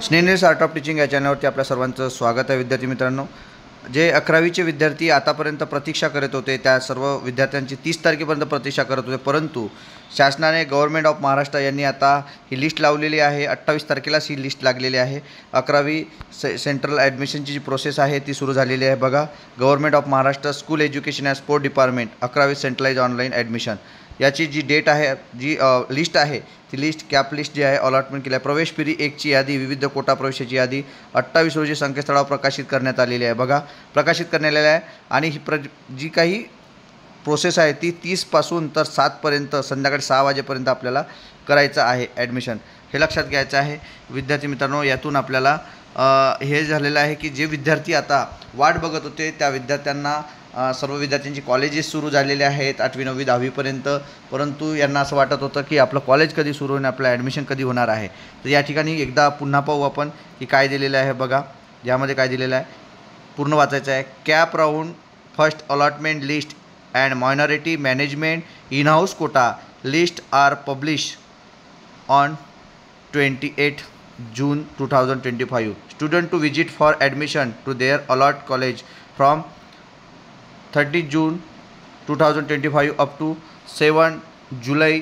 स्नेहनेस art of teaching या चॅनलवरती आपल्या सर्वांचं स्वागत आहे. विद्यार्थी मित्रांनो, जे 11वीचे विद्यार्थी आतापर्यंत प्रतीक्षा करत होते त्या सर्व विद्यार्थ्यांची 30 तारखेपर्यंत प्रतीक्षा करत होते, परंतु शासनाने गव्हर्नमेंट ऑफ महाराष्ट्र यांनी आता ही लिस्ट लावलेली आहे. 28 तारखेलाच ही लिस्ट लागलेली आहे. 11वी सेंट्रल ॲडमिशनची जी प्रोसेस आहे ती सुरू झालेली आहे. बघा, government of Maharashtra school education and sport department 11वी सेंट्रलाइज ऑनलाईन ॲडमिशन याची जी डेट आहे, जी लिस्ट आहे, ती लिस्ट कॅप लिस्ट जी आहे अलॉटमेंट केली आहे. प्रवेश फेरी 1ची यादी, विविध कोटा प्रवेशाची यादी 28 रोजी संकेतस्थळावर प्रकाशित करण्यात आलेली आहे. बघा, प्रकाशित करण्यात आलेली आहे. आणि ही जी काही प्रोसेस आहे ती 30 पासून तर 7 पर्यंत संध्याकाळी 6 वाजेपर्यंत आपल्याला करायचं आहे ॲडमिशन. हे लक्षात घ्यायचं आहे विद्यार्थी मित्रांनो. यातून आपल्याला हे झालेलं आहे की जे विद्यार्थी आता वाट बघत होते त्या विद्यार्थ्यांना सर्व विद्यार्थ्यांची कॉलेजेस सुरू झालेले आहेत 8वी 9वी 10वीपर्यंत, परंतु यांना असं वाटत होतं की आपलं कॉलेज कधी सुरू होईल, आपलं ॲडमिशन कधी होणार आहे. तर या ठिकाणी एकदा पुन्हा पाहू आपण की काय दिलेलं आहे. बघा, यामध्ये काय दिलेलं आहे पूर्ण वाचायचं आहे. CAP round first allotment list and minority management in house quota list are publish on 28 June 2025. Student to visit for admission to their allot college from 30 June 2025 up to 7 July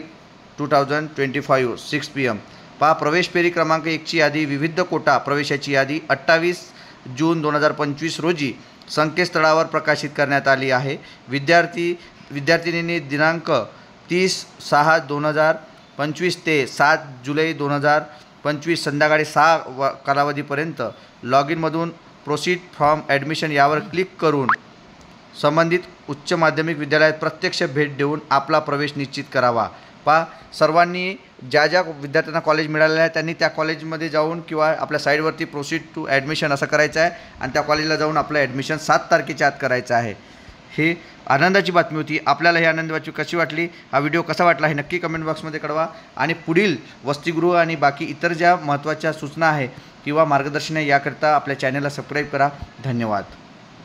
2025 6 PM. प्रवेश फेरी क्रमांक 1ची यादी, विविध कोटा प्रवेशाची यादी 28 जून 2025 रोजी संकेतस्थळावर प्रकाशित करण्यात आली आहे. विद्यार्थिनींनी दिनांक 30/6/2025 ते 7 जुलै 2025 संध्याकाळी 6 कालावधीपर्यंत लॉग इनमधून प्रोसीड फ्रॉम ॲडमिशन यावर क्लिक करून संबंधित उच्च माध्यमिक विद्यालयात प्रत्यक्ष भेट देऊन आपला प्रवेश निश्चित करावा. सर्वांनी ज्या विद्यार्थ्यांना कॉलेज मिळालेलं आहे त्यांनी त्या कॉलेजमध्ये जाऊन किंवा आपल्या साईडवरती प्रोसीड टू ॲडमिशन असं करायचं आहे आणि त्या कॉलेजला जाऊन आपलं ॲडमिशन 7 तारखेच्या आत करायचं आहे. ही आनंदाची बातमी होती. आपल्याला ही आनंदाची बातमी कशी वाटली, हा व्हिडिओ कसा वाटला हे नक्की कमेंट बॉक्समध्ये कळवा. आणि पुढील वसतिगृह आणि बाकी इतर ज्या महत्त्वाच्या सूचना आहे किंवा मार्गदर्शन आहे याकरता आपल्या चॅनलला सबस्क्राईब करा. धन्यवाद.